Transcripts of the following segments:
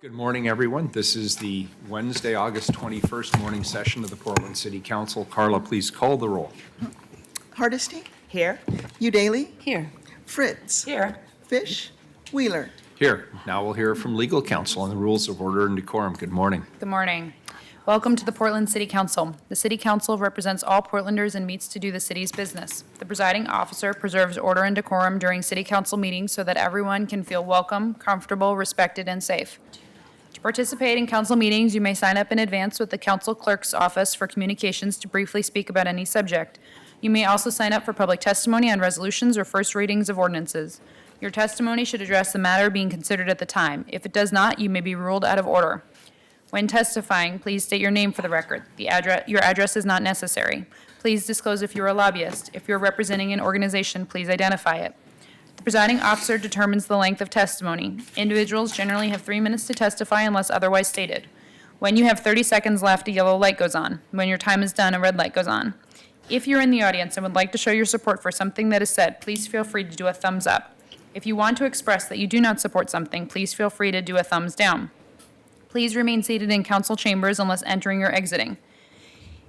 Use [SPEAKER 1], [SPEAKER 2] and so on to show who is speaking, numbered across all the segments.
[SPEAKER 1] Good morning, everyone. This is the Wednesday, August 21st morning session of the Portland City Council. Carla, please call the roll.
[SPEAKER 2] Hardesty,
[SPEAKER 3] Here.
[SPEAKER 2] Udaly,
[SPEAKER 3] Here.
[SPEAKER 2] Fritz,
[SPEAKER 3] Here.
[SPEAKER 2] Fish, Wheeler.
[SPEAKER 1] Here. Now we'll hear from legal counsel on the rules of order and decorum. Good morning.
[SPEAKER 4] Good morning. Welcome to the Portland City Council. The City Council represents all Portlanders and meets to do the city's business. The presiding officer preserves order and decorum during City Council meetings so that everyone can feel welcome, comfortable, respected, and safe. To participate in council meetings, you may sign up in advance with the council clerk's office for communications to briefly speak about any subject. You may also sign up for public testimony on resolutions or first readings of ordinances. Your testimony should address the matter being considered at the time. If it does not, you may be ruled out of order. When testifying, please state your name for the record. Your address is not necessary. Please disclose if you're a lobbyist. If you're representing an organization, please identify it. The presiding officer determines the length of testimony. Individuals generally have 3 minutes to testify unless otherwise stated. When you have 30 seconds left, a yellow light goes on. When your time is done, a red light goes on. If you're in the audience and would like to show your support for something that is said, please feel free to do a thumbs up. If you want to express that you do not support something, please feel free to do a thumbs down. Please remain seated in council chambers unless entering or exiting.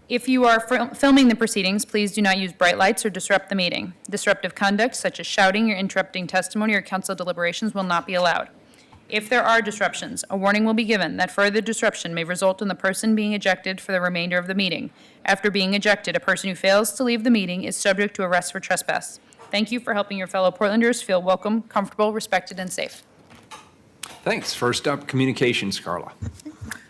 [SPEAKER 4] If you are filming the proceedings, please do not use bright lights or disrupt the meeting. Disruptive conduct, such as shouting or interrupting testimony or council deliberations, will not be allowed. If there are disruptions, a warning will be given that further disruption may result in the person being ejected for the remainder of the meeting. After being ejected, a person who fails to leave the meeting is subject to arrest for trespass. Thank you for helping your fellow Portlanders feel welcome, comfortable, respected, and safe.
[SPEAKER 1] Thanks. First up, communications, Carla.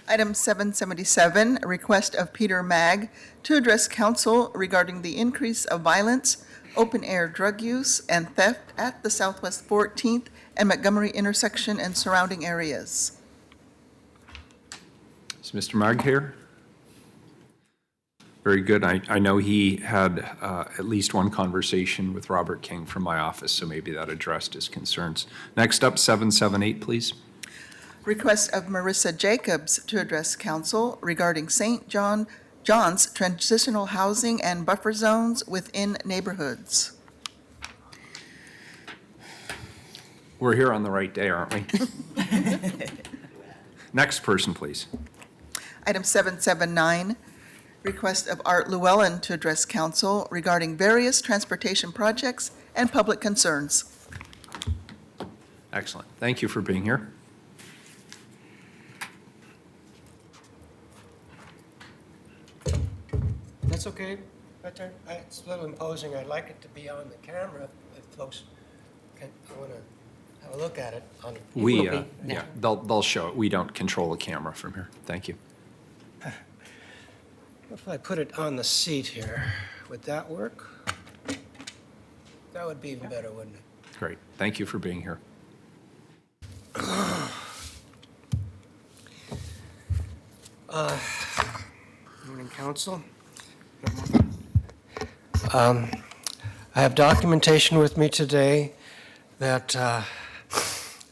[SPEAKER 2] Item 777, a request of Peter Mag to address council regarding the increase of violence, open-air drug use, and theft at the Southwest 14th and Montgomery intersection and surrounding areas.
[SPEAKER 1] Is Mr. Mag here? Very good. I know he had at least one conversation with Robert King from my office, so maybe that addressed his concerns. Next up, 778, please.
[SPEAKER 2] Request of Marissa Jacobs to address council regarding St. John's transitional housing and buffer zones within neighborhoods.
[SPEAKER 1] We're here on the right day, aren't we? Next person, please.
[SPEAKER 2] Item 779, request of Art Llewellyn to address council regarding various transportation projects and public concerns.
[SPEAKER 1] Excellent. Thank you for being here.
[SPEAKER 5] That's okay. It's a little imposing. I'd like it to be on the camera if folks want to have a look at it.
[SPEAKER 1] They'll show it. We don't control the camera from here. Thank you.
[SPEAKER 5] If I put it on the seat here, would that work? That would be even better, wouldn't it?
[SPEAKER 1] Great. Thank you for being here.
[SPEAKER 5] Morning, Council. I have documentation with me today that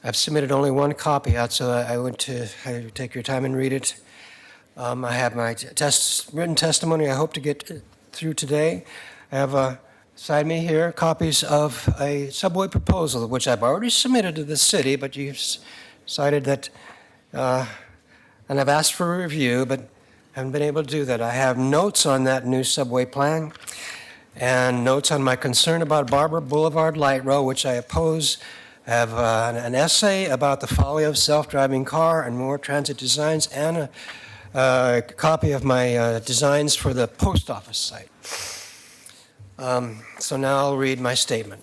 [SPEAKER 5] I've submitted only one copy out, so I would take your time and read it. I have my written testimony I hope to get through today. I have beside me here copies of a subway proposal, which I've already submitted to the city, but you've cited that, and I've asked for a review, but haven't been able to do that. I have notes on that new subway plan and notes on my concern about Barber Boulevard Light Rail, which I oppose. I have an essay about the folly of self-driving car and more transit designs, and a copy of my designs for the post office site. So now I'll read my statement.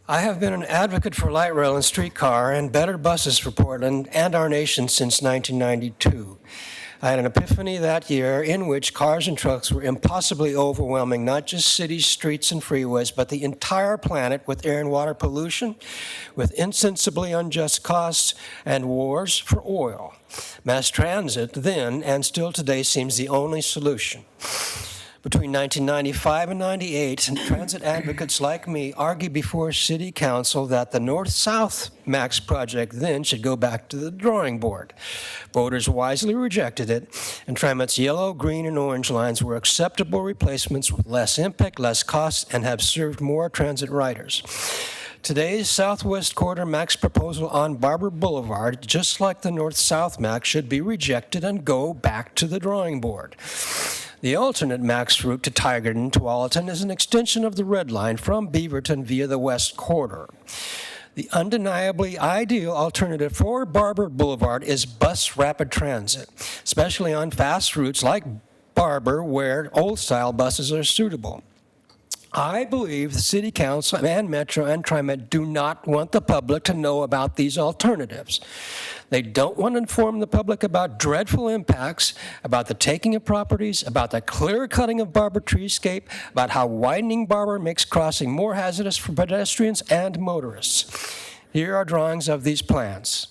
[SPEAKER 5] I have been an advocate for light rail and streetcar and better buses for Portland and our nation since 1992. I had an epiphany that year in which cars and trucks were impossibly overwhelming not just cities, streets, and freeways, but the entire planet with air and water pollution, with insensibly unjust costs, and wars for oil. Mass transit then and still today seems the only solution. Between 1995 and 98, transit advocates like me argued before City Council that the North-South Max project then should go back to the drawing board. Voters wisely rejected it, and TriMet's yellow, green, and orange lines were acceptable replacements with less impact, less costs, and have served more transit riders. Today's Southwest Quarter Max proposal on Barber Boulevard, just like the North-South Max, should be rejected and go back to the drawing board. The alternate Max route to Tigerton to Tualatin is an extension of the Red Line from Beaverton via the West Quarter. The undeniably ideal alternative for Barber Boulevard is bus rapid transit, especially on fast routes like Barber where old-style buses are suitable. I believe the City Council and Metro and TriMet do not want the public to know about these alternatives. They don't want to inform the public about dreadful impacts, about the taking of properties, about the clear cutting of Barber treescape, about how widening Barber makes crossing more hazardous for pedestrians and motorists. Here are drawings of these plans.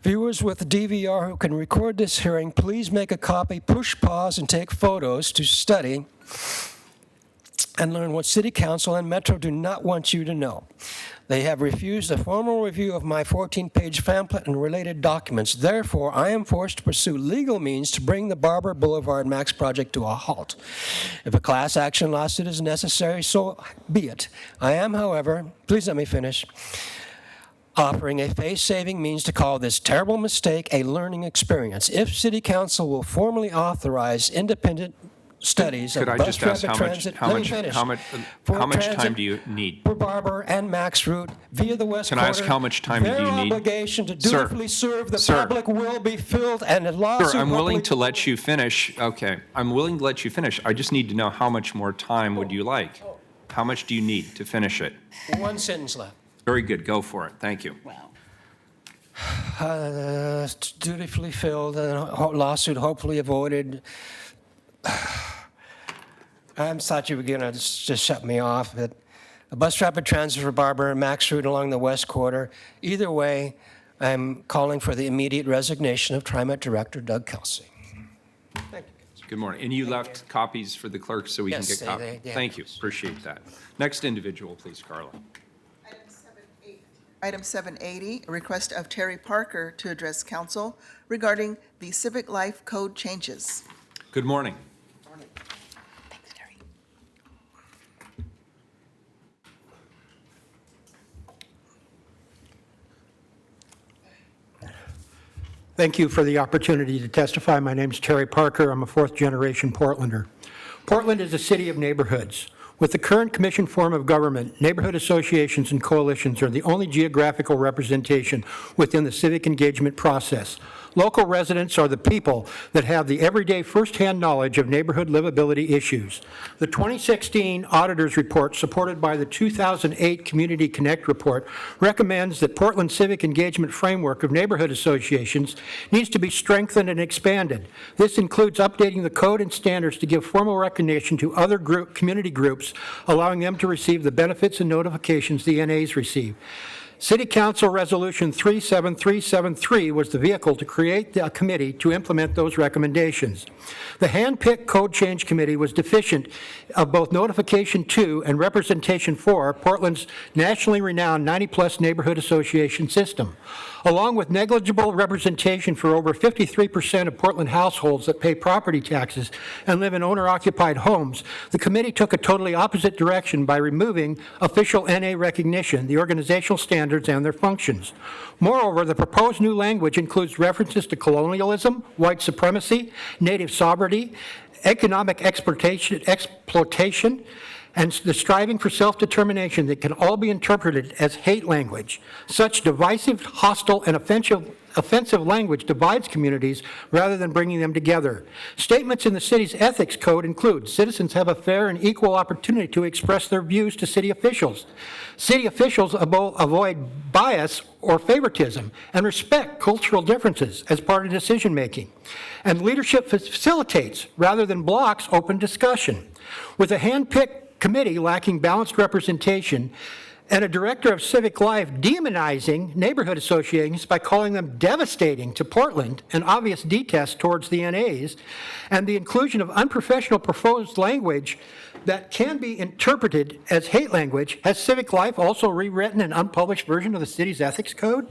[SPEAKER 5] Viewers with DVR who can record this hearing, please make a copy, push pause, and take photos to study and learn what City Council and Metro do not want you to know. They have refused a formal review of my 14-page pamphlet and related documents. Therefore, I am forced to pursue legal means to bring the Barber Boulevard Max project to a halt. If a class action lawsuit is necessary, so be it. I am, however, please let me finish, offering a face-saving means to call this terrible mistake a learning experience. If City Council will formally authorize independent studies of
[SPEAKER 1] Could I
[SPEAKER 5] bus
[SPEAKER 1] just ask
[SPEAKER 5] rapid transit, let me finish.
[SPEAKER 1] how much time
[SPEAKER 5] transit
[SPEAKER 1] do you need?
[SPEAKER 5] for Barber and Max route via the West
[SPEAKER 1] Can
[SPEAKER 5] Quarter.
[SPEAKER 1] I ask how much time do you
[SPEAKER 5] Their
[SPEAKER 1] need?
[SPEAKER 5] obligation to
[SPEAKER 1] Sir,
[SPEAKER 5] dutifully serve the
[SPEAKER 1] sir.
[SPEAKER 5] public will be filled, and a lawsuit.
[SPEAKER 1] Sir, I'm willing
[SPEAKER 5] hopefully-
[SPEAKER 1] to let you finish. Okay, I'm willing to let you finish. I just need to know how much more time would you like? How much do you need to finish it?
[SPEAKER 5] One sentence left.
[SPEAKER 1] Very good, go for it. Thank you.
[SPEAKER 5] Dutifully filled, and a lawsuit hopefully avoided. I thought you were going to just shut me off. But a bus rapid transit for Barber and Max route along the West Quarter. Either way, I'm calling for the immediate resignation of TriMet Director Doug Kelsey. Thank you.
[SPEAKER 1] Good morning. And you left copies for the clerk so we can
[SPEAKER 5] Yes,
[SPEAKER 1] get copies?
[SPEAKER 5] yeah.
[SPEAKER 1] Thank you, appreciate that. Next individual, please, Carla.
[SPEAKER 2] Item 780, a request of Terry Parker to address council regarding the Civic Life Code changes.
[SPEAKER 1] Good morning.
[SPEAKER 2] Thanks, Terry.
[SPEAKER 3] Thank you for the opportunity to testify. My name is Terry Parker. I'm a fourth-generation Portlander. Portland is a city of neighborhoods. With the current commission form of government, neighborhood associations and coalitions are the only geographical representation within the civic engagement process. Local residents are the people that have the everyday firsthand knowledge of neighborhood livability issues. The 2016 Auditor's Report, supported by the 2008 Community Connect Report, recommends that Portland's civic engagement framework of neighborhood associations needs to be strengthened and expanded. This includes updating the code and standards to give formal recognition to other community groups, allowing them to receive the benefits and notifications the NAs receive. City Council Resolution 37373 was the vehicle to create a committee to implement those recommendations. The hand-picked code change committee was deficient of both notification to and representation for Portland's nationally renowned 90-plus neighborhood association system. Along with negligible representation for over 53% of Portland households that pay property taxes and live in owner-occupied homes, the committee took a totally opposite direction by removing official NA recognition, the organizational standards, and their functions. Moreover, the proposed new language includes references to colonialism, white supremacy, native sovereignty, economic exploitation, and the striving for self-determination that can all be interpreted as hate language. Such divisive, hostile, and offensive language divides communities rather than bringing them together. Statements in the city's ethics code include citizens have a fair and equal opportunity to express their views to city officials. City officials avoid bias or favoritism and respect cultural differences as part of decision-making. And leadership facilitates, rather than blocks, open discussion. With a hand-picked committee lacking balanced representation and a director of civic life demonizing neighborhood associations by calling them devastating to Portland, an obvious detest towards the NAs, and the inclusion of unprofessional proposed language that can be interpreted as hate language, has Civic Life also rewritten an unpublished version of the city's ethics code?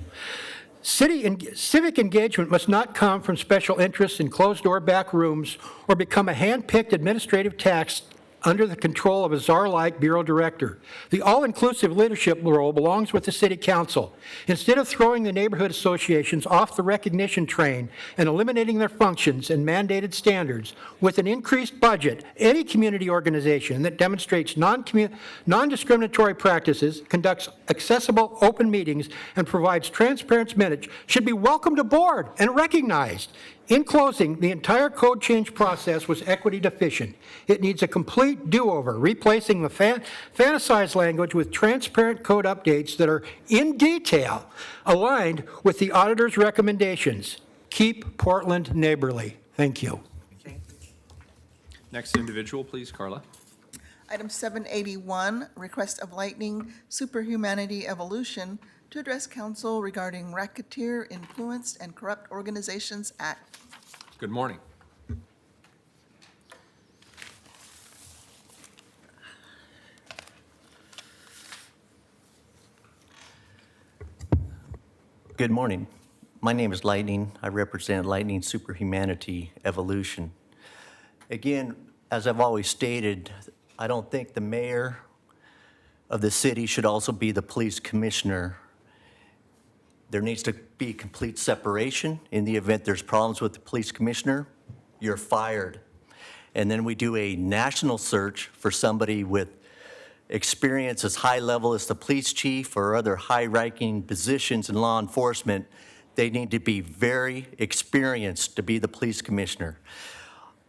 [SPEAKER 3] Civic engagement must not come from special interests in closed-door back rooms or become a hand-picked administrative task under the control of a czar-like bureau director. The all-inclusive leadership role belongs with the city council. Instead of throwing the neighborhood associations off the recognition train and eliminating their functions and mandated standards, with an increased budget, any community organization that demonstrates non-discriminatory practices, conducts accessible open meetings, and provides transparent minutes should be welcomed aboard and recognized. In closing, the entire code change process was equity deficient. It needs a complete do-over, replacing the fantasized language with transparent code updates that are in detail aligned with the auditor's recommendations. Keep Portland neighborly. Thank you.
[SPEAKER 1] Next individual, please, Carla.
[SPEAKER 2] Item 781, request of Lightning Superhumanity Evolution to address council regarding Racketeer Influenced and Corrupt Organizations Act.
[SPEAKER 1] Good morning.
[SPEAKER 6] Good morning. My name is Lightning. I represent Lightning Superhumanity Evolution. Again, as I've always stated, I don't think the mayor of the city should also be the police commissioner. There needs to be complete separation. In the event there's problems with the police commissioner, you're fired. And then we do a national search for somebody with experience as high level as the police chief or other high-ranking positions in law enforcement. They need to be very experienced to be the police commissioner.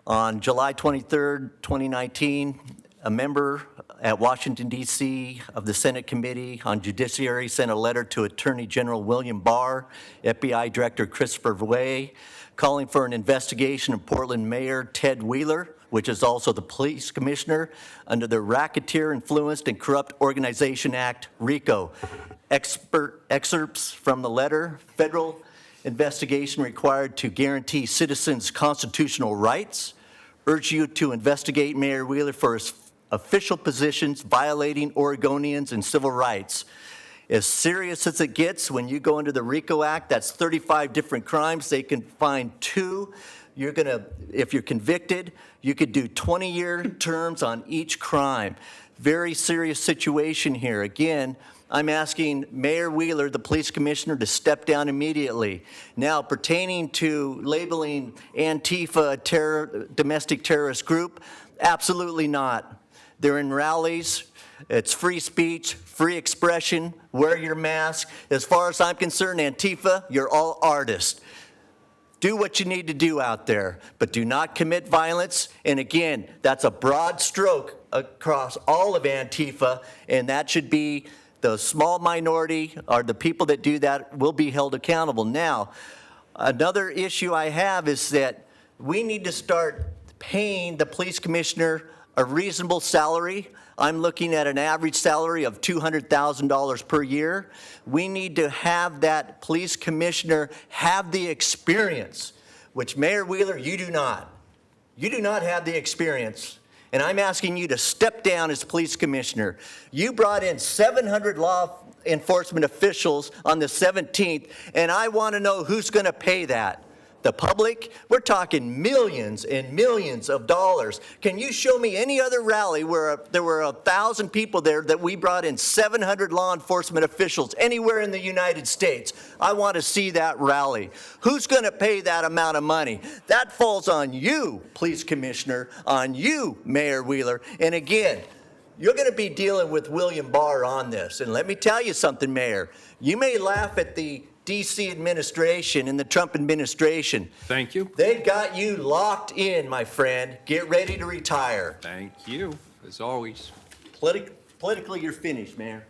[SPEAKER 6] On July 23rd, 2019, a member at Washington, D.C. of the Senate Committee on Judiciary sent a letter to Attorney General William Barr, FBI Director Christopher Wray, calling for an investigation of Portland Mayor Ted Wheeler, which is also the police commissioner, under the Racketeer Influenced and Corrupt Organization Act, RICO. Excerpts from the letter: federal investigation required to guarantee citizens' constitutional rights. Urge you to investigate Mayor Wheeler for his official positions violating Oregonians and civil rights. As serious as it gets, when you go into the RICO Act, that's 35 different crimes. They can find 2. If you're convicted, you could do 20-year terms on each crime. Very serious situation here. Again, I'm asking Mayor Wheeler, the police commissioner, to step down immediately. Now, pertaining to labeling Antifa a domestic terrorist group, absolutely not. They're in rallies. It's free speech, free expression, wear your mask. As far as I'm concerned, Antifa, you're all artists. Do what you need to do out there, but do not commit violence. And again, that's a broad stroke across all of Antifa, and that should be the small minority, or the people that do that will be held accountable. Now, another issue I have is that we need to start paying the police commissioner a reasonable salary. I'm looking at an average salary of $200,000 per year. We need to have that police commissioner have the experience, which Mayor Wheeler, you do not. You do not have the experience. And I'm asking you to step down as police commissioner. You brought in 700 law enforcement officials on the 17th, and I want to know who's going to pay that. The public? We're talking millions and millions of dollars. Can you show me any other rally where there were 1,000 people there that we brought in 700 law enforcement officials anywhere in the United States? I want to see that rally. Who's going to pay that amount of money? That falls on you, police commissioner, on you, Mayor Wheeler. And again, you're going to be dealing with William Barr on this. And let me tell you something, Mayor. You may laugh at the D.C. administration and the Trump administration.
[SPEAKER 1] Thank you.
[SPEAKER 6] They've got you locked in, my friend. Get ready to retire.
[SPEAKER 1] Thank you, as always.
[SPEAKER 6] Politically, you're finished, Mayor.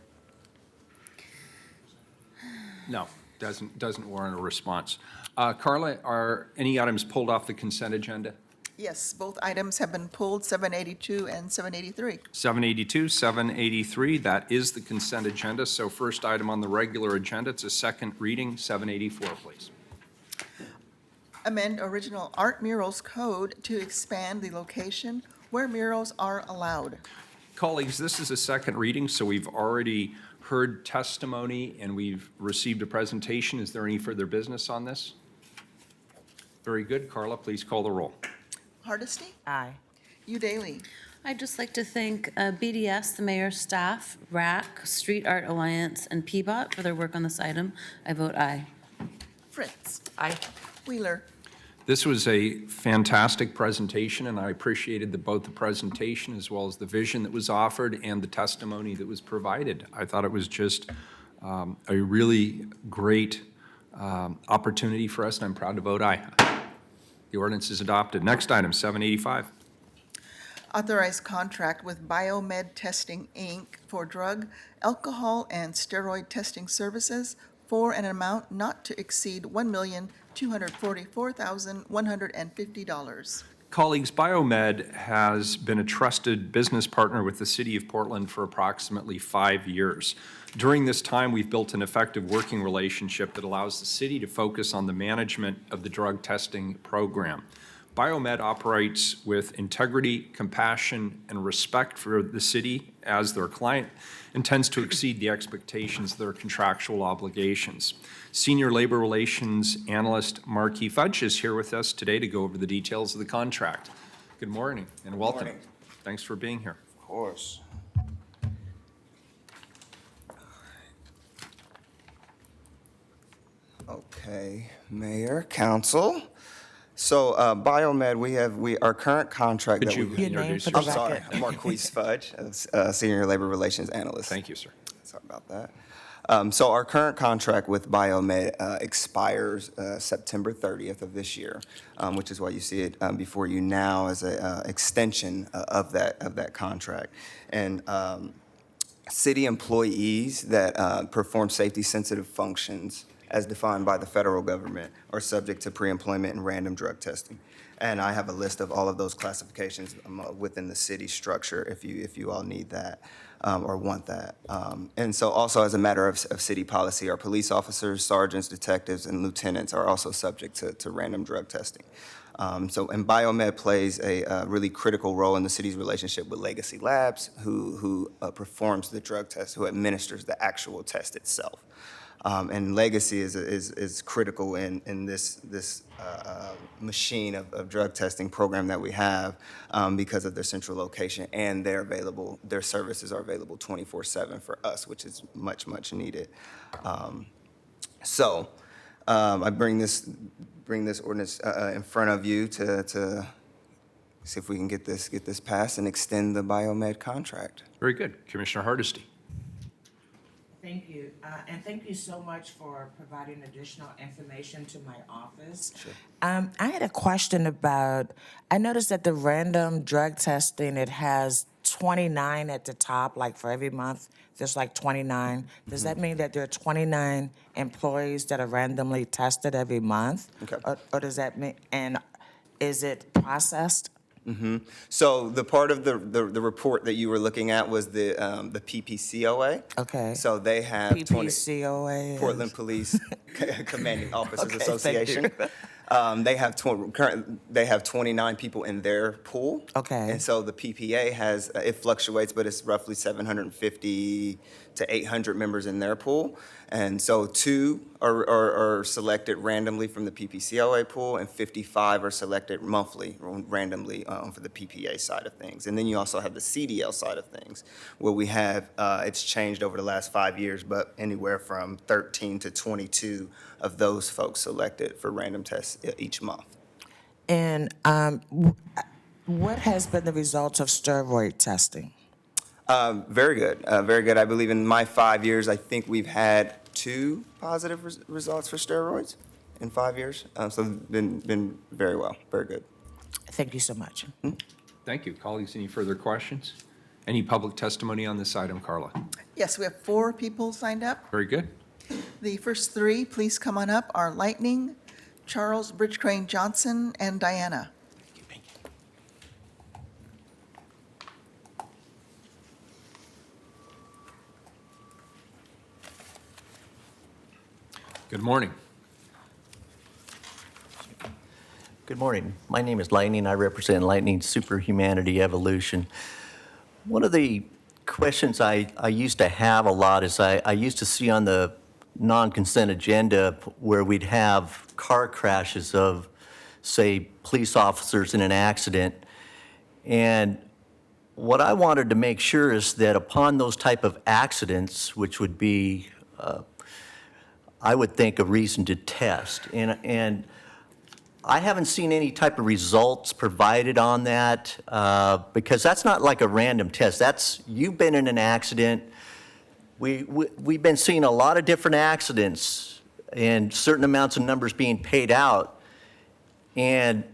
[SPEAKER 1] No, doesn't warrant a response. Carla, are any items pulled off the consent agenda?
[SPEAKER 2] Yes, both items have been pulled, 782 and 783.
[SPEAKER 1] 782, 783, that is the consent agenda. So first item on the regular agenda, it's a second reading, 784, please.
[SPEAKER 2] Amend original art murals code to expand the location where murals are allowed.
[SPEAKER 1] Colleagues, this is a second reading, so we've already heard testimony and we've received a presentation. Is there any further business on this? Very good. Carla, please call the roll.
[SPEAKER 2] Hardesty?
[SPEAKER 7] Aye.
[SPEAKER 2] Udaly?
[SPEAKER 7] I'd just like to thank BDS, the mayor's staff, RAC, Street Art Alliance, and PBOT for their work on this item. I vote aye.
[SPEAKER 2] Fritz.
[SPEAKER 8] Aye.
[SPEAKER 2] Wheeler.
[SPEAKER 1] This was a fantastic presentation, and I appreciated both the presentation as well as the vision that was offered and the testimony that was provided. I thought it was just a really great opportunity for us, and I'm proud to vote aye. The ordinance is adopted. Next item, 785.
[SPEAKER 2] Authorized contract with Biomed Testing, Inc. for drug, alcohol, and steroid testing services for an amount not to exceed $1,244,150.
[SPEAKER 1] Colleagues, Biomed has been a trusted business partner with the City of Portland for approximately 5 years. During this time, we've built an effective working relationship that allows the city to focus on the management of the drug testing program. Biomed operates with integrity, compassion, and respect for the city as their client, and tends to exceed the expectations of their contractual obligations. Senior Labor Relations Analyst Marky Fudge is here with us today to go over the details of the contract. Good morning and welcome.
[SPEAKER 9] Morning.
[SPEAKER 1] Thanks for being here.
[SPEAKER 9] Of course. Okay, Mayor, Council. So Biomed, our current contract
[SPEAKER 1] Could
[SPEAKER 9] that
[SPEAKER 1] you
[SPEAKER 9] we.
[SPEAKER 1] introduce
[SPEAKER 9] I'm
[SPEAKER 1] yourself?
[SPEAKER 9] sorry, I'm Marquise Fudge, Senior Labor Relations Analyst.
[SPEAKER 1] Thank you, sir.
[SPEAKER 9] Sorry about that. So our current contract with Biomed expires September 30th of this year, which is why you see it before you now as an extension of that contract. And city employees that perform safety-sensitive functions as defined by the federal government are subject to pre-employment and random drug testing. And I have a list of all of those classifications within the city structure if you all need that or want that. And so also as a matter of city policy, our police officers, sergeants, detectives, and lieutenants are also subject to random drug testing. And Biomed plays a really critical role in the city's relationship with Legacy Labs, who performs the drug test, who administers the actual test itself. And Legacy is critical in this machine of drug testing program that we have because of their central location, and their services are available 24/7 for us, which is much, much needed. I bring this ordinance in front of you to see if we can get this passed and extend the Biomed contract.
[SPEAKER 1] Very good. Commissioner Hardesty.
[SPEAKER 8] Thank you. And thank you so much for providing additional information to my office.
[SPEAKER 9] Sure.
[SPEAKER 8] I had a question about, I noticed that the random drug testing, it has 29 at the top, like for every month, there's like 29. Does that mean that there are 29 employees that are randomly tested every month?
[SPEAKER 9] Okay.
[SPEAKER 8] Or does that mean, and is it processed?
[SPEAKER 9] So the part of the report that you were looking at was the PPCOA.
[SPEAKER 8] Okay.
[SPEAKER 9] So they have 20
[SPEAKER 8] PPCOA is-
[SPEAKER 9] Portland Police Commanding Officers
[SPEAKER 8] Okay, thank
[SPEAKER 9] Association. They have 29 people in their pool.
[SPEAKER 8] Okay.
[SPEAKER 9] And so the PPA it fluctuates, but it's roughly 750 to 800 members in their pool. And so 2 are selected randomly from the PPCOA pool, and 55 are selected monthly, randomly for the PPA side of things. And then you also have the CDL side of things, where we have, it's changed over the last 5 years, but anywhere from 13 to 22 of those folks selected for random tests each month.
[SPEAKER 8] And what has been the results of steroid testing?
[SPEAKER 9] Very good, very good. I believe in my 5 years, I think we've had 2 positive results for steroids in 5 years. So been very well, very good.
[SPEAKER 8] Thank you so much.
[SPEAKER 1] Thank you. Colleagues, any further questions? Any public testimony on this item, Carla?
[SPEAKER 2] Yes, we have 4 people signed up.
[SPEAKER 1] Very good.
[SPEAKER 2] The first 3, please come on up, are Lightning, Charles Bridge Crane Johnson, and Diana.
[SPEAKER 1] Good morning.
[SPEAKER 6] Good morning. My name is Lightning. I represent Lightning Superhumanity Evolution. One of the questions I used to have a lot is I used to see on the non-consent agenda where we'd have car crashes of, say, police officers in an accident. And what I wanted to make sure is that upon those type of accidents, which would be, I would think, a reason to test, and I haven't seen any type of results provided on that, because that's not like a random test. That's, you've been in an accident. We've been seeing a lot of different accidents and certain amounts of numbers being paid out. And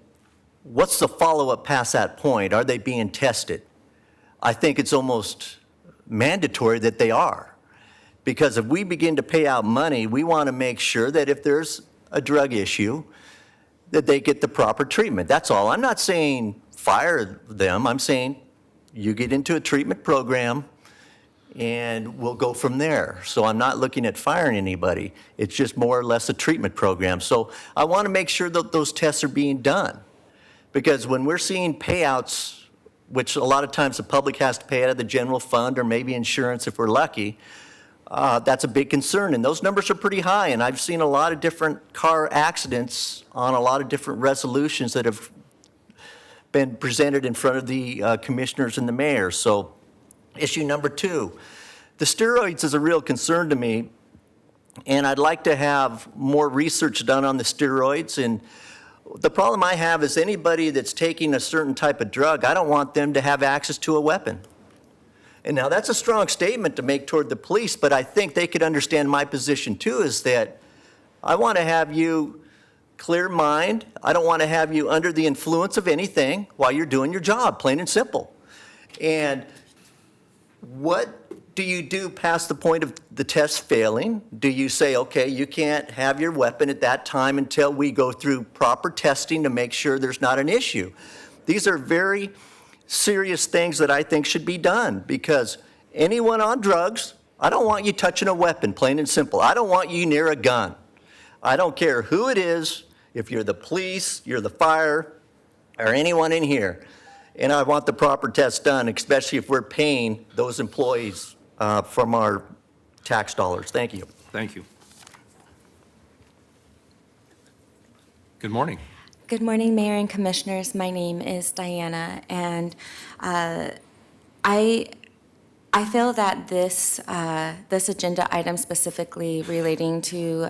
[SPEAKER 6] what's the follow-up past that point? Are they being tested? I think it's almost mandatory that they are. Because if we begin to pay out money, we want to make sure that if there's a drug issue, that they get the proper treatment. That's all. I'm not saying fire them. I'm saying you get into a treatment program and we'll go from there. So I'm not looking at firing anybody. It's just more or less a treatment program. So I want to make sure that those tests are being done. Because when we're seeing payouts, which a lot of times the public has to pay out of the general fund or maybe insurance if we're lucky, that's a big concern. And those numbers are pretty high. And I've seen a lot of different car accidents on a lot of different resolutions that have been presented in front of the commissioners and the mayor. So issue number 2, the steroids is a real concern to me. And I'd like to have more research done on the steroids. And the problem I have is anybody that's taking a certain type of drug, I don't want them to have access to a weapon. And now that's a strong statement to make toward the police, but I think they could understand my position too, is that I want to have you clear mind. I don't want to have you under the influence of anything while you're doing your job, plain and simple. And what do you do past the point of the test failing? Do you say, okay, you can't have your weapon at that time until we go through proper testing to make sure there's not an issue? These are very serious things that I think should be done, because anyone on drugs, I don't want you touching a weapon, plain and simple. I don't want you near a gun. I don't care who it is, if you're the police, you're the fire, or anyone in here. And I want the proper test done, especially if we're paying those employees from our tax dollars. Thank you.
[SPEAKER 1] Thank you. Good morning.
[SPEAKER 10] Good morning, Mayor and Commissioners. My name is Diana, and I feel that this agenda item specifically relating to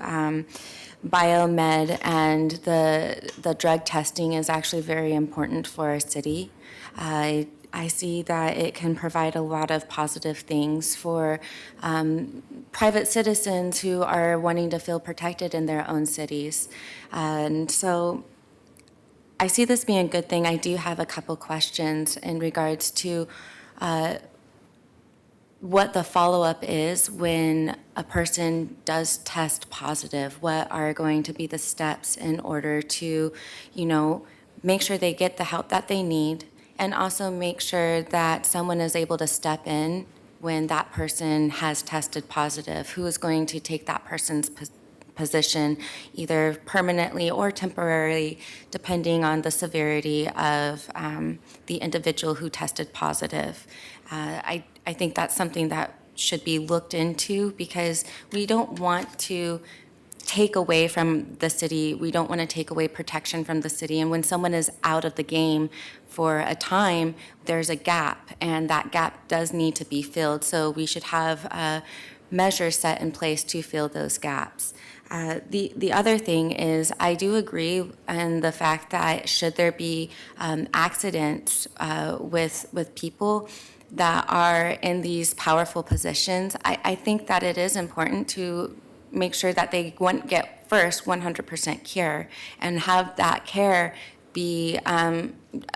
[SPEAKER 10] biomed and the drug testing is actually very important for our city. I see that it can provide a lot of positive things for private citizens who are wanting to feel protected in their own cities. And so I see this being a good thing. I do have a couple questions in regards to what the follow-up is when a person does test positive. What are going to be the steps in order to, make sure they get the help that they need, and also make sure that someone is able to step in when that person has tested positive? Who is going to take that person's position, either permanently or temporarily, depending on the severity of the individual who tested positive? I think that's something that should be looked into, because we don't want to take away from the city. We don't want to take away protection from the city. And when someone is out of the game for a time, there's a gap, and that gap does need to be filled. So we should have measures set in place to fill those gaps. The other thing is, I do agree in the fact that should there be accidents with people that are in these powerful positions, I think that it is important to make sure that they get first 100% cure, and have that care be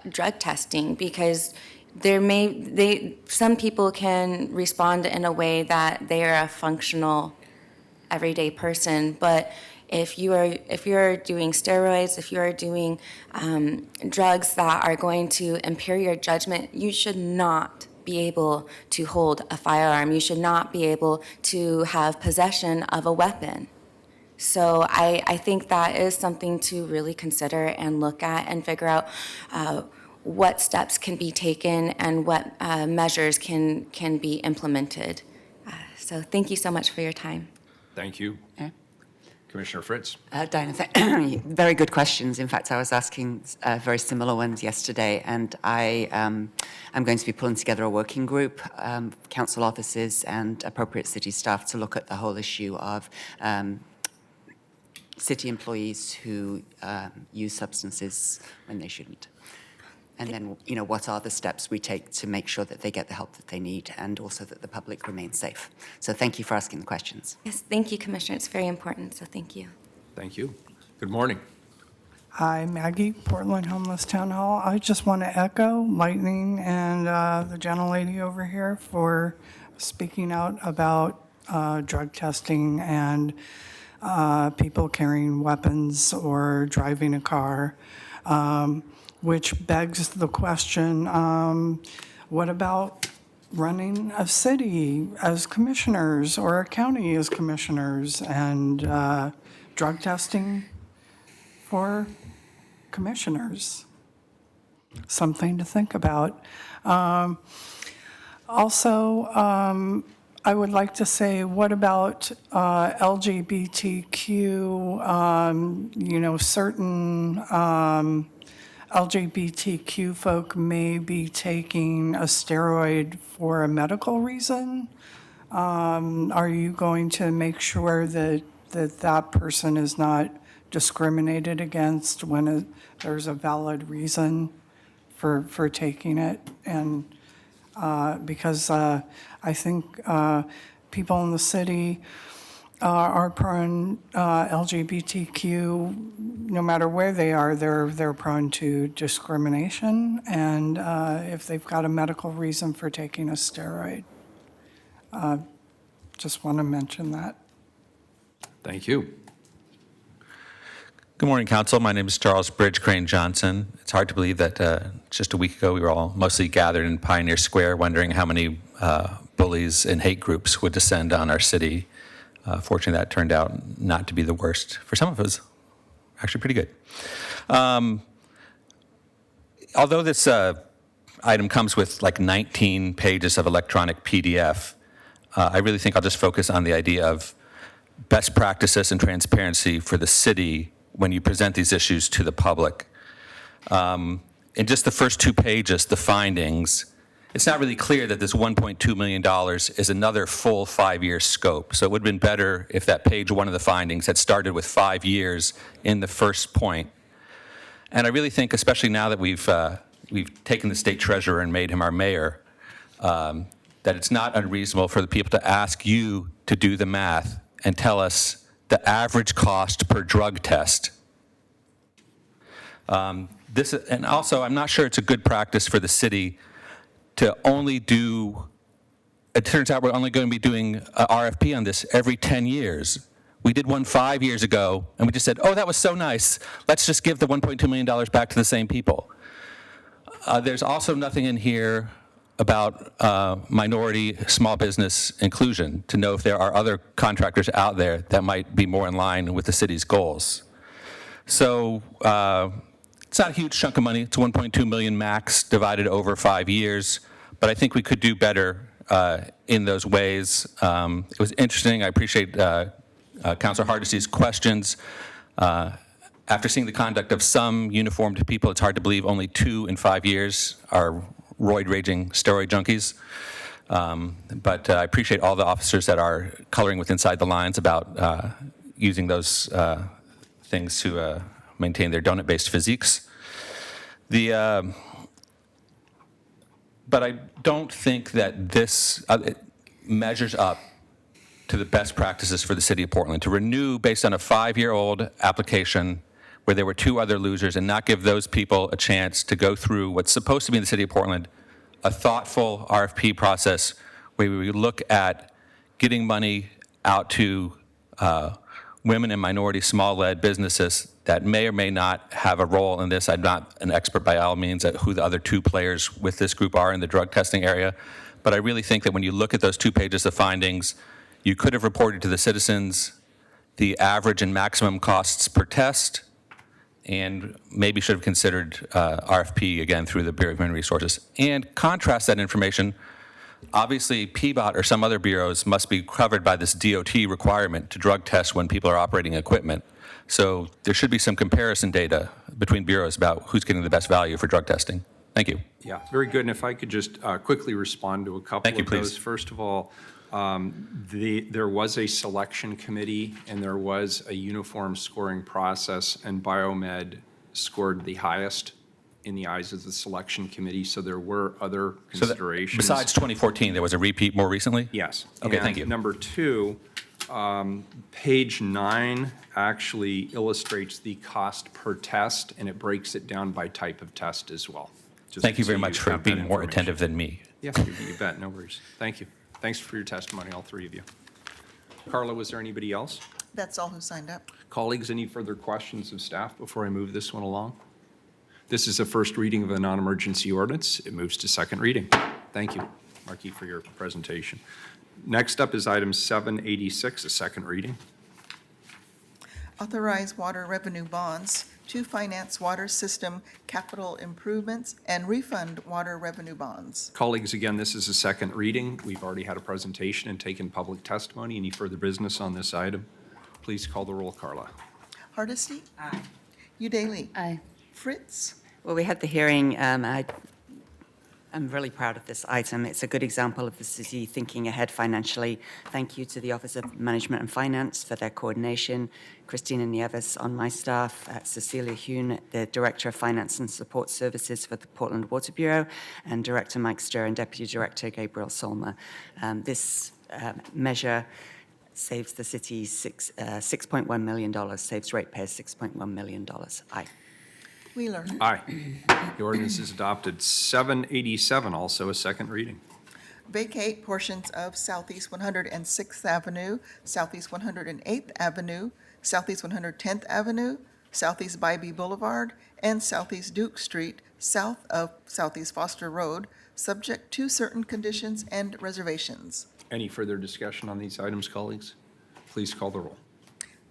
[SPEAKER 10] drug testing, because some people can respond in a way that they are a functional everyday person, but if you're doing steroids, if you're doing drugs that are going to impair your judgment, you should not be able to hold a firearm. You should not be able to have possession of a weapon. So I think that is something to really consider and look at and figure out what steps can be taken and what measures can be implemented. So thank you so much for your time.
[SPEAKER 1] Thank you. Commissioner Fritz.
[SPEAKER 11] Diana, very good questions. In fact, I was asking very similar ones yesterday, and I am going to be pulling together a working group, council offices and appropriate city staff to look at the whole issue of city employees who use substances when they shouldn't. And then, what are the steps we take to make sure that they get the help that they need and also that the public remains safe? So thank you for asking the questions.
[SPEAKER 10] Yes, thank you, Commissioner. It's very important, so thank you.
[SPEAKER 1] Thank you. Good morning.
[SPEAKER 12] Hi, Maggie, Portland Homeless Town Hall. I just want to echo Lightning and the gentlelady over here for speaking out about drug testing and people carrying weapons or driving a car. Which begs the question, what about running a city as commissioners or a county as commissioners and drug testing for commissioners? Something to think about. Also, I would like to say, what about LGBTQ, certain LGBTQ folk may be taking a steroid for a medical reason. Are you going to make sure that that person is not discriminated against when there's a valid reason for taking it? And because I think people in the city are prone, LGBTQ, no matter where they are, they're prone to discrimination, and if they've got a medical reason for taking a steroid. Just want to mention that.
[SPEAKER 1] Thank you.
[SPEAKER 13] Good morning, Council. My name is Charles Bridge Crane Johnson. It's hard to believe that just a week ago we were all mostly gathered in Pioneer Square wondering how many bullies and hate groups would descend on our city. Fortunately, that turned out not to be the worst. For some of us, actually pretty good. Although this item comes with like 19 pages of electronic PDF, I really think I'll just focus on the idea of best practices and transparency for the city when you present these issues to the public. In just the first 2 pages, the findings, it's not really clear that this $1.2 million is another full 5-year scope. So it would have been better if that page 1 of the findings had started with 5 years in the first point. And I really think, especially now that we've taken the state treasurer and made him our mayor, that it's not unreasonable for the people to ask you to do the math and tell us the average cost per drug test. And also, I'm not sure it's a good practice for the city to only do, it turns out we're only going to be doing a RFP on this every 10 years. We did one 5 years ago, and we just said, oh, that was so nice. Let's just give the $1.2 million back to the same people. There's also nothing in here about minority small business inclusion to know if there are other contractors out there that might be more in line with the city's goals. So it's not a huge chunk of money. It's 1.2 million max divided over 5 years, but I think we could do better in those ways. It was interesting. I appreciate Councilor Hardesty's questions. After seeing the conduct of some uniformed people, it's hard to believe only 2 in 5 years are roid-raging steroid junkies. But I appreciate all the officers that are coloring with inside the lines about using those things to maintain their donut-based physiques. But I don't think that this it measures up to the best practices for the city of Portland. To renew based on a 5-year-old application where there were 2 other losers and not give those people a chance to go through what's supposed to be in the city of Portland, a thoughtful RFP process where we look at getting money out to women and minority small-led businesses that may or may not have a role in this. I'm not an expert by all means at who the other 2 players with this group are in the drug testing area, but I really think that when you look at those 2 pages of findings, you could have reported to the citizens the average and maximum costs per test, and maybe should have considered RFP again through the Bureau of Human Resources, and contrast that information obviously PBOT or some other bureaus must be covered by this DOT requirement to drug test when people are operating equipment. So there should be some comparison data between bureaus about who's getting the best value for drug testing. Thank you.
[SPEAKER 1] Yeah, very good. And if I could just quickly respond to a couple
[SPEAKER 13] Thank you,
[SPEAKER 1] of those.
[SPEAKER 13] please.
[SPEAKER 1] First of all, there was a selection committee and there was a uniform scoring process, and Biomed scored the highest in the eyes of the selection committee, so there were other
[SPEAKER 13] So that-
[SPEAKER 1] considerations.
[SPEAKER 13] besides 2014, there was a repeat more recently?
[SPEAKER 1] Yes.
[SPEAKER 13] Okay, thank
[SPEAKER 1] And
[SPEAKER 13] you.
[SPEAKER 1] number two, page 9 actually illustrates the cost per test, and it breaks it down by type of test as well. Just
[SPEAKER 13] Thank you
[SPEAKER 1] so
[SPEAKER 13] very much for
[SPEAKER 1] have that
[SPEAKER 13] being more
[SPEAKER 1] information.
[SPEAKER 13] attentive than me.
[SPEAKER 1] Yeah, you bet, no worries. Thank you. Thanks for your testimony, all three of you. Carla, was there anybody else?
[SPEAKER 2] That's all who signed up.
[SPEAKER 1] Colleagues, any further questions of staff before I move this one along? This is a first reading of a non-emergency ordinance. It moves to second reading. Thank you, Marquis, for your presentation. Next up is item 786, a second reading.
[SPEAKER 2] Authorize water revenue bonds to finance water system capital improvements and refund water revenue bonds.
[SPEAKER 1] Colleagues, again, this is a second reading. We've already had a presentation and taken public testimony. Any further business on this item? Please call the roll, Carla.
[SPEAKER 2] Hardesty? Aye. Udaly?
[SPEAKER 7] Aye.
[SPEAKER 2] Fritz?
[SPEAKER 11] Well, we had the hearing. I'm really proud of this item. It's a good example of the city thinking ahead financially. Thank you to the Office of Management and Finance for their coordination, Christina Nieves on my staff, Cecilia Hune, the Director of Finance and Support Services for the Portland Water Bureau, and Director Mike Sturr and Deputy Director Gabriel Solmer. This measure saves the city $6.1 million, saves ratepayers $6.1 million. Aye.
[SPEAKER 2] Wheeler?
[SPEAKER 1] Aye. The ordinance is adopted. 787, also a second reading.
[SPEAKER 2] Vacate portions of Southeast 106th Avenue, Southeast 108th Avenue, Southeast 110th Avenue, Southeast Bybee Boulevard, and Southeast Duke Street, south of Southeast Foster Road, subject to certain conditions and reservations.
[SPEAKER 1] Any further discussion on these items, colleagues? Please call the roll.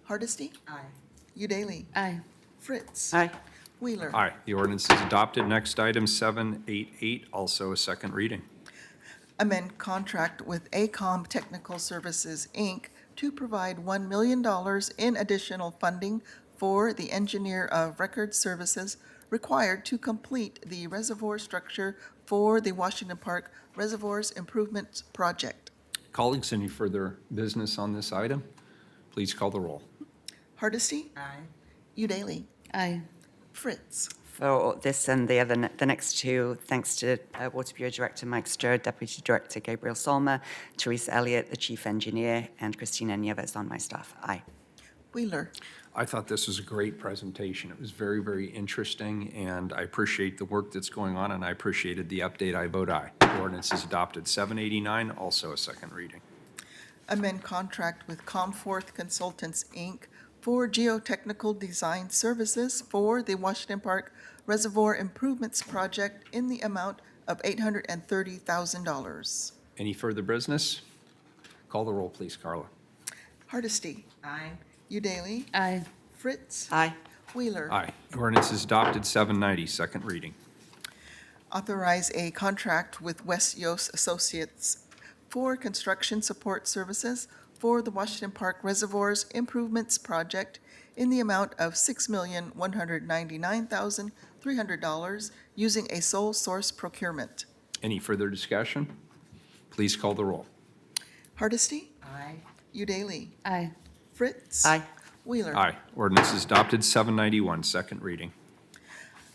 [SPEAKER 2] Hardesty? Aye. Udaly?
[SPEAKER 7] Aye.
[SPEAKER 2] Fritz?
[SPEAKER 11] Aye.
[SPEAKER 2] Wheeler?
[SPEAKER 1] Aye. The ordinance is adopted. Next item, 788, also a second reading.
[SPEAKER 2] Amend contract with ACOM Technical Services, Inc. to provide $1 million in additional funding for the engineer of record services required to complete the reservoir structure for the Washington Park Reservoirs Improvement Project.
[SPEAKER 1] Colleagues, any further business on this item? Please call the roll.
[SPEAKER 2] Hardesty? Aye. Udaly?
[SPEAKER 7] Aye.
[SPEAKER 2] Fritz?
[SPEAKER 11] For this and the next two, thanks to Water Bureau Director Mike Sturr, Deputy Director Gabriel Solmer, Teresa Elliott, the Chief Engineer, and Christina Nieves on my staff. Aye.
[SPEAKER 2] Wheeler?
[SPEAKER 1] I thought this was a great presentation. It was very, very interesting, and I appreciate the work that's going on, and I appreciated the update. I vote aye. The ordinance is adopted. 789, also a second reading.
[SPEAKER 2] Amend contract with Comforth Consultants, Inc. for geotechnical design services for the Washington Park Reservoir Improvements Project in the amount of $830,000.
[SPEAKER 1] Any further business? Call the roll, please, Carla.
[SPEAKER 2] Hardesty? Aye. Udaly?
[SPEAKER 7] Aye.
[SPEAKER 2] Fritz?
[SPEAKER 11] Aye.
[SPEAKER 2] Wheeler?
[SPEAKER 1] Aye. The ordinance is adopted. 790, second reading.
[SPEAKER 2] Authorize a contract with West Yost Associates for construction support services for the Washington Park Reservoirs Improvements Project in the amount of $6,199,300 using a sole source procurement.
[SPEAKER 1] Any further discussion? Please call the roll.
[SPEAKER 2] Hardesty? Aye. Udaly?
[SPEAKER 7] Aye.
[SPEAKER 2] Fritz?
[SPEAKER 11] Aye.
[SPEAKER 2] Wheeler?
[SPEAKER 1] Aye. Ordinance is adopted. 791, second reading.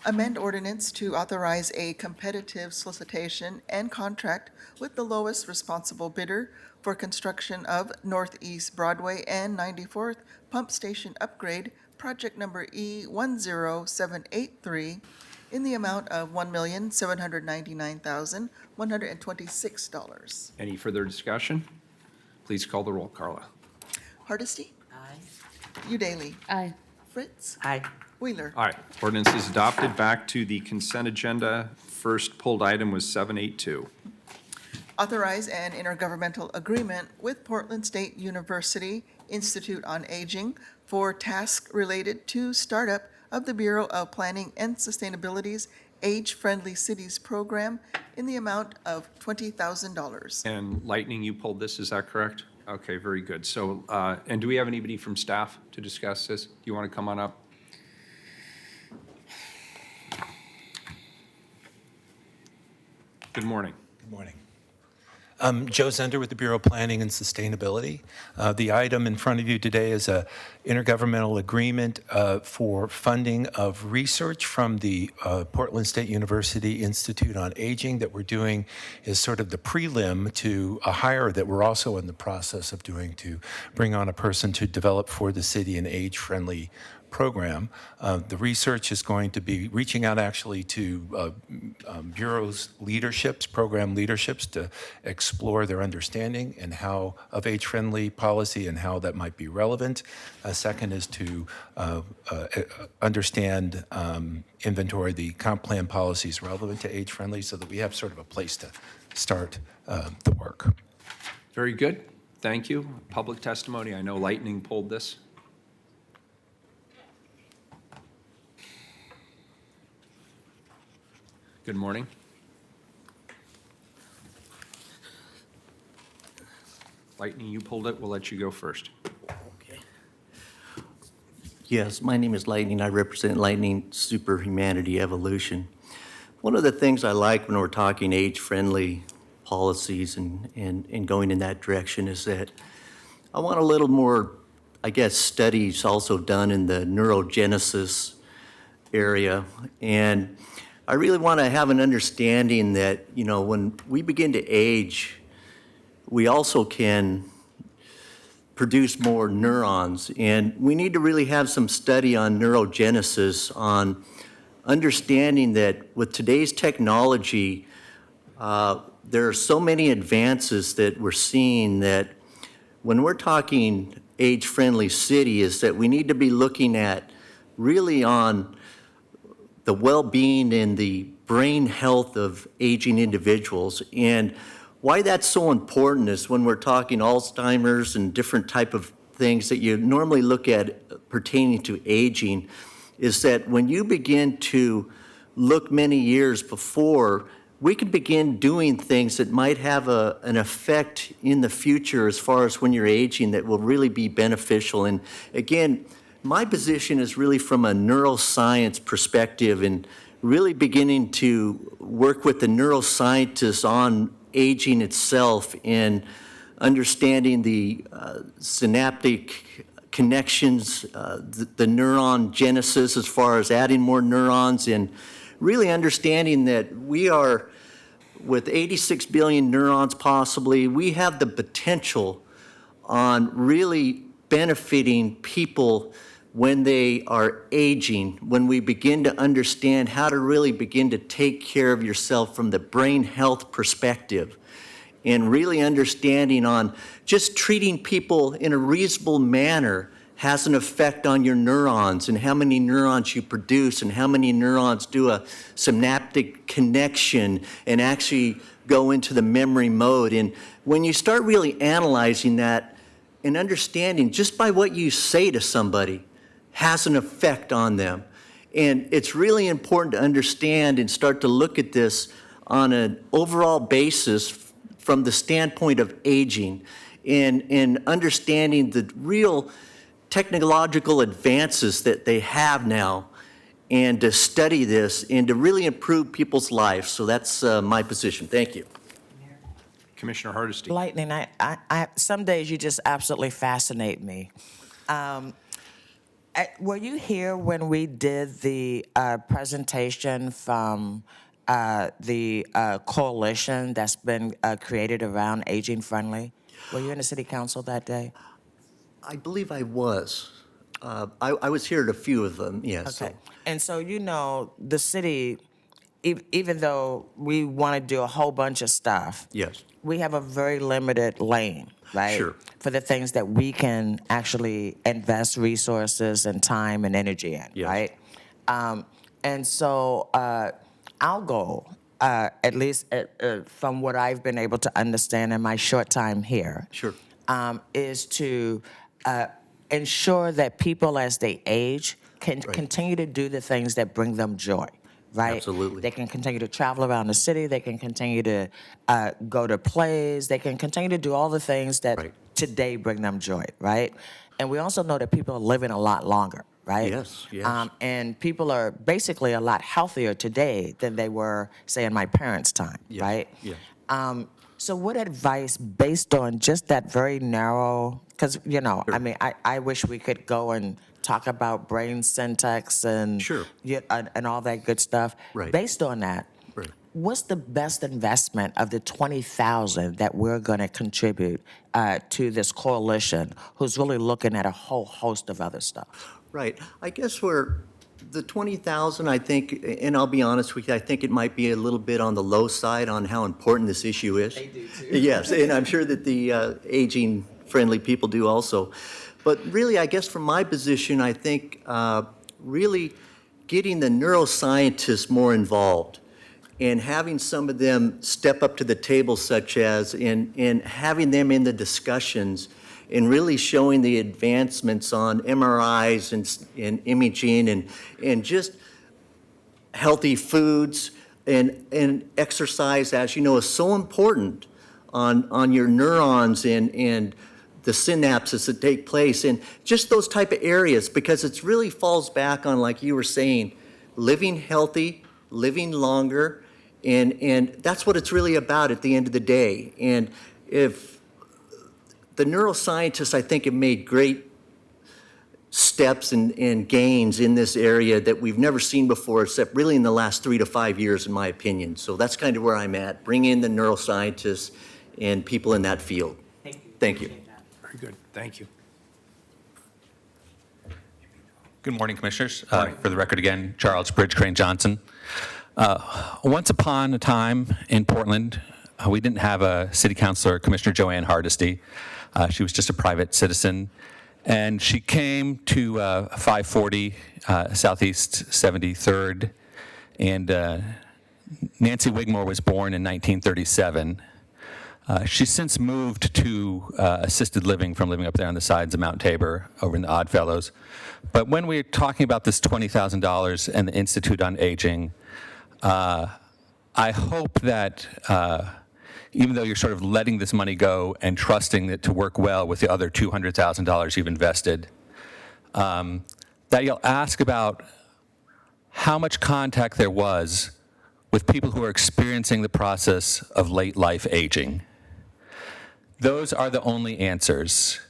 [SPEAKER 2] Amend ordinance to authorize a competitive solicitation and contract with the lowest responsible bidder for construction of Northeast Broadway and 94th Pump Station Upgrade, project number E10783, in the amount of $1,799,126.
[SPEAKER 1] Any further discussion? Please call the roll, Carla.
[SPEAKER 2] Hardesty? Aye. Udaly?
[SPEAKER 7] Aye.
[SPEAKER 2] Fritz?
[SPEAKER 11] Aye.
[SPEAKER 2] Wheeler?
[SPEAKER 1] Aye. Ordinance is adopted. Back to the consent agenda. First pulled item was 782.
[SPEAKER 2] Authorize an intergovernmental agreement with Portland State University Institute on Aging for tasks related to startup of the Bureau of Planning and Sustainability's Age-Friendly Cities Program in the amount of $20,000.
[SPEAKER 1] And Lightning, you pulled this, is that correct? Okay, very good. So, and do we have anybody from staff to discuss this? Do you want to come on up? Good morning.
[SPEAKER 14] Good morning. Joe Zender with the Bureau of Planning and Sustainability. The item in front of you today is a intergovernmental agreement for funding of research from the Portland State University Institute on Aging that we're doing is sort of the prelim to a hire that we're also in the process of doing to bring on a person to develop for the city an age-friendly program. The research is going to be reaching out actually to Bureau's leaderships, program leaderships, to explore their understanding and how of age-friendly policy and how that might be relevant. Second is to understand, inventory the comp plan policies relevant to age-friendly so that we have sort of a place to start the work.
[SPEAKER 1] Very good. Thank you. Public testimony. I know Lightning pulled this. Good morning. Lightning, you pulled it. We'll let you go first.
[SPEAKER 6] Yes, my name is Lightning. I represent Lightning Superhumanity Evolution. One of the things I like when we're talking age-friendly policies and going in that direction is that I want a little more, I guess, studies also done in the neurogenesis area. And I really want to have an understanding that, you know, when we begin to age, we also can produce more neurons. And we need to really have some study on neurogenesis, on understanding that with today's technology, there are so many advances that we're seeing that when we're talking age-friendly city is that we need to be looking at really on the well-being and the brain health of aging individuals. And why that's so important is when we're talking Alzheimer's and different type of things that you normally look at pertaining to aging, is that when you begin to look many years before, we can begin doing things that might have an effect in the future as far as when you're aging that will really be beneficial. And again, my position is really from a neuroscience perspective and really beginning to work with the neuroscientists on aging itself and understanding the synaptic connections, the neuron genesis as far as adding more neurons, and really understanding that we are, with 86 billion neurons possibly, we have the potential on really benefiting people when they are aging, when we begin to understand how to really begin to take care of yourself from the brain health perspective, and really understanding on just treating people in a reasonable manner has an effect on your neurons and how many neurons you produce and how many neurons do a synaptic connection and actually go into the memory mode. And when you start really analyzing that and understanding just by what you say to somebody has an effect on them. And it's really important to understand and start to look at this on an overall basis from the standpoint of aging and understanding the real technological advances that they have now, and to study this and to really improve people's lives. So that's my position. Thank you.
[SPEAKER 1] Commissioner Hardesty.
[SPEAKER 8] Lightning, some days you just absolutely fascinate me. Were you here when we did the presentation from the coalition that's been created around aging friendly? Were you in the city council that day?
[SPEAKER 6] I believe I was. I was here at a few of them, yes.
[SPEAKER 8] Okay. And so, you know, the city, even though we want to do a whole bunch of stuff,
[SPEAKER 6] Yes.
[SPEAKER 8] we have a very limited lane, right?
[SPEAKER 6] Sure.
[SPEAKER 8] For the things that we can actually invest resources and time and energy in,
[SPEAKER 6] Yes.
[SPEAKER 8] right? And so our goal, at least from what I've been able to understand in my short time here,
[SPEAKER 6] Sure.
[SPEAKER 8] is to ensure that people as they age can continue to do the things that bring them joy, right?
[SPEAKER 6] Absolutely.
[SPEAKER 8] They can continue to travel around the city. They can continue to go to plays. They can continue to do all the things that
[SPEAKER 6] Right.
[SPEAKER 8] today bring them joy, right? And we also know that people are living a lot longer, right?
[SPEAKER 6] Yes, yes.
[SPEAKER 8] And people are basically a lot healthier today than they were, say, in my parents' time,
[SPEAKER 6] Yes,
[SPEAKER 8] right?
[SPEAKER 6] yes.
[SPEAKER 8] So what advice, based on just that very narrow, because, you know, I mean, I wish we could go and talk about brain syntax and,
[SPEAKER 6] Sure.
[SPEAKER 8] and all that good stuff.
[SPEAKER 6] Right.
[SPEAKER 8] Based on that,
[SPEAKER 6] Right.
[SPEAKER 8] what's the best investment of the 20,000 that we're going to contribute to this coalition who's really looking at a whole host of other stuff?
[SPEAKER 6] Right. I guess the 20,000, I think, and I'll be honest with you, I think it might be a little bit on the low side on how important this issue is. They do too. Yes, and I'm sure that the aging-friendly people do also. But really, I guess from my position, I think really getting the neuroscientists more involved and having some of them step up to the table, such as in having them in the discussions and really showing the advancements on MRIs and imaging and just healthy foods and exercise, as you know, is so important on your neurons and the synapses that take place and just those type of areas, because it really falls back on, like you were saying, living healthy, living longer, and that's what it's really about at the end of the day. And if the neuroscientists, I think, have made great steps and gains in this area that we've never seen before, except really in the last 3 to 5 years, in my opinion. So that's kind of where I'm at. Bring in the neuroscientists and people in that field. Thank you.
[SPEAKER 1] Very good. Thank you.
[SPEAKER 13] Good morning, Commissioners. For the record again, Charles Bridge Crane Johnson. Once upon a time in Portland, we didn't have a city councilor, Commissioner Joanne Hardesty. She was just a private citizen. And she came to 540 Southeast 73rd. And Nancy Wigmore was born in 1937. She's since moved to assisted living from living up there on the sides of Mount Tabor over in the Oddfellows. But when we're talking about this $20,000 and the Institute on Aging, I hope that even though you're sort of letting this money go and trusting it to work well with the other $200,000 you've invested, that you'll ask about how much contact there was with people who are experiencing the process of late life aging. Those are the only answers.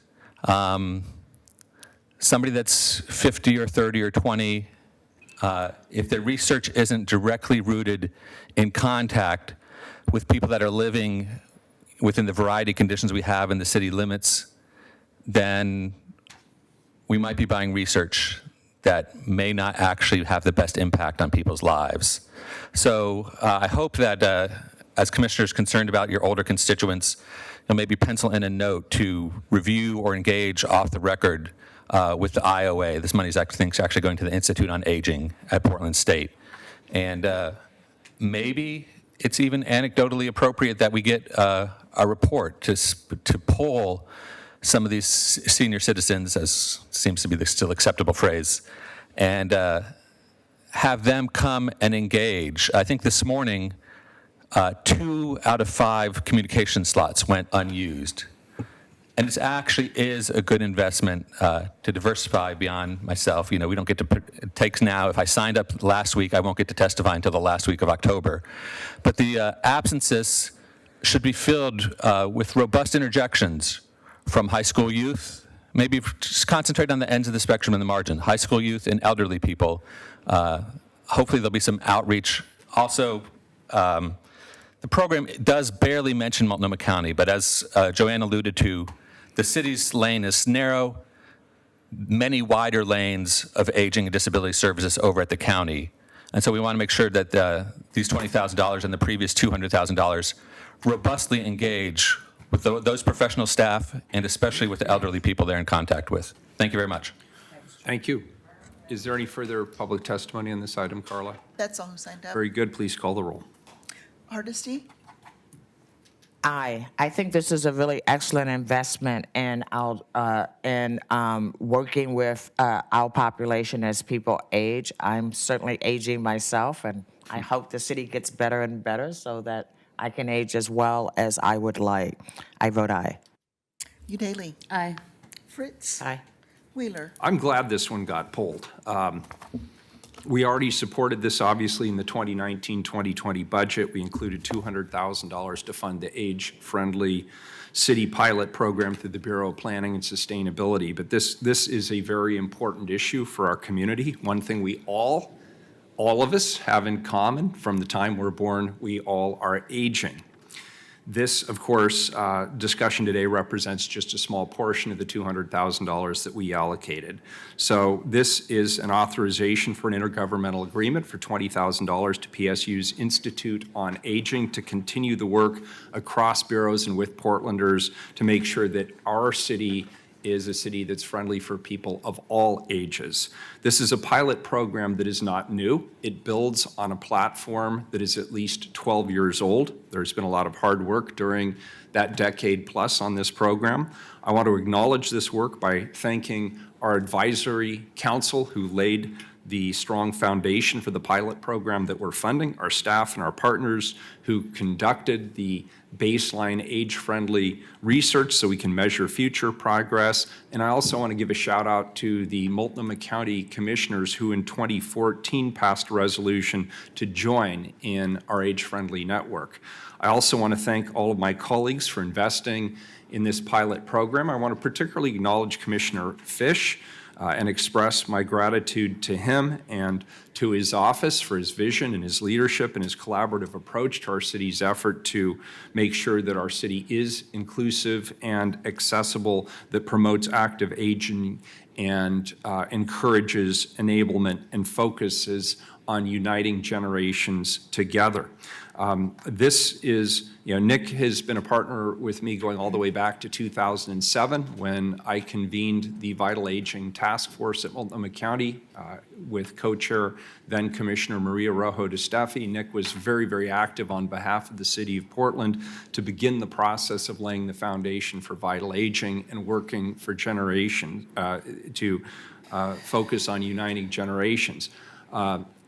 [SPEAKER 13] Somebody that's 50 or 30 or 20, if their research isn't directly rooted in contact with people that are living within the variety of conditions we have in the city limits, then we might be buying research that may not actually have the best impact on people's lives. So I hope that as commissioners concerned about your older constituents, you'll maybe pencil in a note to review or engage off the record with the IOA. This money is actually going to the Institute on Aging at Portland State. And maybe it's even anecdotally appropriate that we get a report to poll some of these senior citizens, as seems to be the still acceptable phrase, and have them come and engage. I think this morning, 2 out of 5 communication slots went unused. And this actually is a good investment to diversify beyond myself. You know, we don't get to, it takes now, if I signed up last week, I won't get to testify until the last week of October. But the absences should be filled with robust interjections from high school youth, maybe just concentrate on the ends of the spectrum and the margin, high school youth and elderly people. Hopefully there'll be some outreach. Also, the program does barely mention Multnomah County, but as Joanne alluded to, the city's lane is narrow, many wider lanes of aging and disability services over at the county. And so we want to make sure that these $20,000 and the previous $200,000 robustly engage with those professional staff and especially with the elderly people they're in contact with. Thank you very much.
[SPEAKER 1] Thank you. Is there any further public testimony on this item, Carla?
[SPEAKER 2] That's all who signed up.
[SPEAKER 1] Very good. Please call the roll.
[SPEAKER 2] Hardesty,
[SPEAKER 8] I think this is a really excellent investment in working with our population as people age. I'm certainly aging myself, and I hope the city gets better and better so that I can age as well as I would like. I vote aye.
[SPEAKER 2] Udaley.
[SPEAKER 7] Aye.
[SPEAKER 2] Fritz.
[SPEAKER 8] Aye.
[SPEAKER 2] Wheeler.
[SPEAKER 1] I'm glad this one got pulled. We already supported this, obviously, in the 2019-2020 budget. We included $200,000 to fund the age-friendly city pilot program through the Bureau of Planning and Sustainability. But this is a very important issue for our community. One thing we all of us have in common from the time we're born, we all are aging. This, of course, discussion today represents just a small portion of the $200,000 that we allocated. So this is an authorization for an intergovernmental agreement for $20,000 to PSU's Institute on Aging to continue the work across bureaus and with Portlanders to make sure that our city is a city that's friendly for people of all ages. This is a pilot program that is not new. It builds on a platform that is at least 12 years old. There's been a lot of hard work during that decade plus on this program. I want to acknowledge this work by thanking our advisory council who laid the strong foundation for the pilot program that we're funding, our staff and our partners who conducted the baseline age-friendly research so we can measure future progress. And I also want to give a shout out to the Multnomah County Commissioners who in 2014 passed a resolution to join in our age-friendly network. I also want to thank all of my colleagues for investing in this pilot program. I want to particularly acknowledge Commissioner Fish and express my gratitude to him and to his office for his vision and his leadership and his collaborative approach to our city's effort to make sure that our city is inclusive and accessible, that promotes active aging and encourages enablement and focuses on uniting generations together. This is, Nick has been a partner with me going all the way back to 2007 when I convened the Vital Aging Task Force at Multnomah County with co-chair then Commissioner Maria Rojo DeSteffi. Nick was very, very active on behalf of the city of Portland to begin the process of laying the foundation for vital aging and working for generations to focus on uniting generations.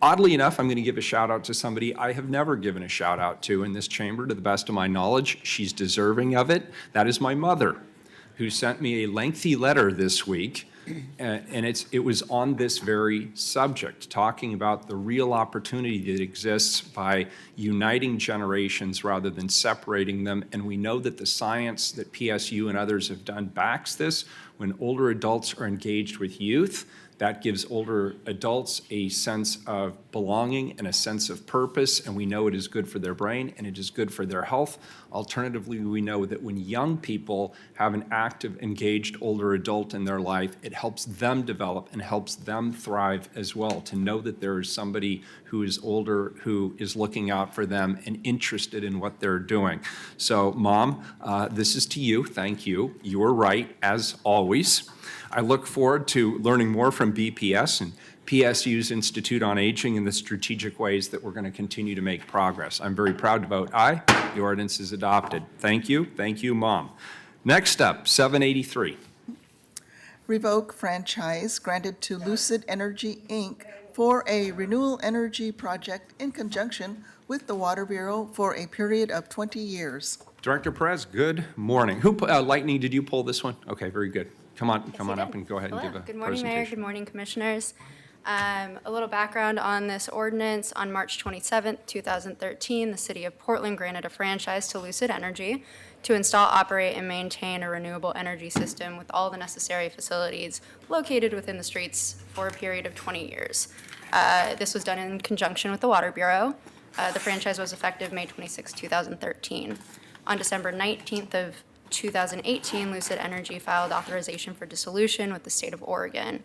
[SPEAKER 1] Oddly enough, I'm going to give a shout out to somebody I have never given a shout out to in this chamber, to the best of my knowledge. She's deserving of it. That is my mother, who sent me a lengthy letter this week, and it was on this very subject, talking about the real opportunity that exists by uniting generations rather than separating them. And we know that the science that PSU and others have done backs this. When older adults are engaged with youth, that gives older adults a sense of belonging and a sense of purpose, and we know it is good for their brain and it is good for their health. Alternatively, we know that when young people have an active, engaged older adult in their life, it helps them develop and helps them thrive as well, to know that there is somebody who is older who is looking out for them and interested in what they're doing. So, Mom, this is to you. Thank you. You were right, as always. I look forward to learning more from BPS and PSU's Institute on Aging in the strategic ways that we're going to continue to make progress. I'm very proud to vote aye. The ordinance is adopted. Thank you. Thank you, Mom. Next up, 783.
[SPEAKER 2] Revoke franchise granted to Lucid Energy, Inc. for a renewable energy project in conjunction with the Water Bureau for a period of 20 years.
[SPEAKER 1] Director Perez, good morning. Lightning, did you pull this one? Okay, very good. Come on up and go ahead and give a
[SPEAKER 15] Good morning, Mayor. Good morning, Commissioners. A little background on this ordinance. On March 27th, 2013, the City of Portland granted a franchise to Lucid Energy to install, operate, and maintain a renewable energy system with all the necessary facilities located within the streets for a period of 20 years. This was done in conjunction with the Water Bureau. The franchise was effective May 26, 2013. On December 19th of 2018, Lucid Energy filed authorization for dissolution with the state of Oregon.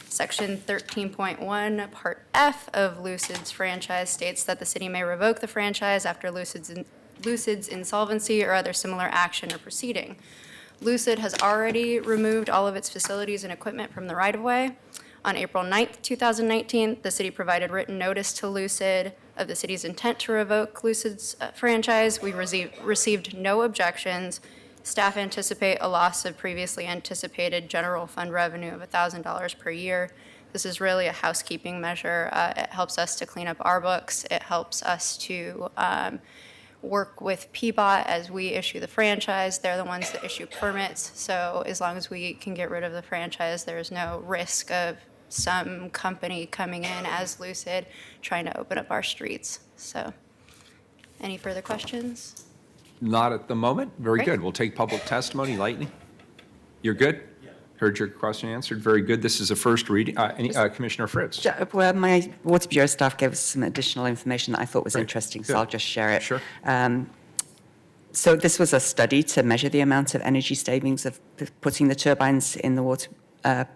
[SPEAKER 15] Section 13.1, Part F of Lucid's franchise states that the city may revoke the franchise after Lucid's insolvency or other similar action or proceeding. Lucid has already removed all of its facilities and equipment from the right-of-way. On April 9th, 2019, the city provided written notice to Lucid of the city's intent to revoke Lucid's franchise. We received no objections. Staff anticipate a loss of previously anticipated general fund revenue of $1,000 per year. This is really a housekeeping measure. It helps us to clean up our books. It helps us to work with PBOT as we issue the franchise. They're the ones that issue permits. So as long as we can get rid of the franchise, there's no risk of some company coming in as Lucid trying to open up our streets. So any further questions?
[SPEAKER 1] Not at the moment. Very
[SPEAKER 15] Great.
[SPEAKER 1] good. We'll take public testimony. Lightning? You're good? Heard your question answered. Very good. This is a first reading. Commissioner Fritz?
[SPEAKER 11] Well, my Water Bureau staff gave us some additional information that I thought was
[SPEAKER 1] Great.
[SPEAKER 11] interesting, so
[SPEAKER 1] Good.
[SPEAKER 11] I'll just share it.
[SPEAKER 1] Sure.
[SPEAKER 11] So this was a study to measure the amount of energy savings of putting the turbines in the water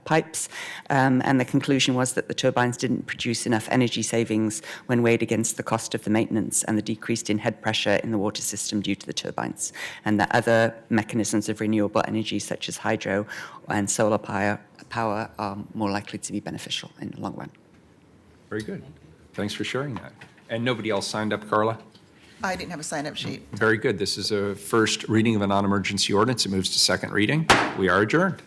[SPEAKER 11] pipes, and the conclusion was that the turbines didn't produce enough energy savings when weighed against the cost of the maintenance and the decreased in head pressure in the water system due to the turbines, and that other mechanisms of renewable energy such as hydro and solar power are more likely to be beneficial in the long run.
[SPEAKER 1] Very good. Thanks for sharing that. And nobody else signed up, Carla?
[SPEAKER 2] I didn't have a sign-up sheet.
[SPEAKER 1] Very good. This is a first reading of a non-emergency ordinance. It moves to second reading. We are adjourned.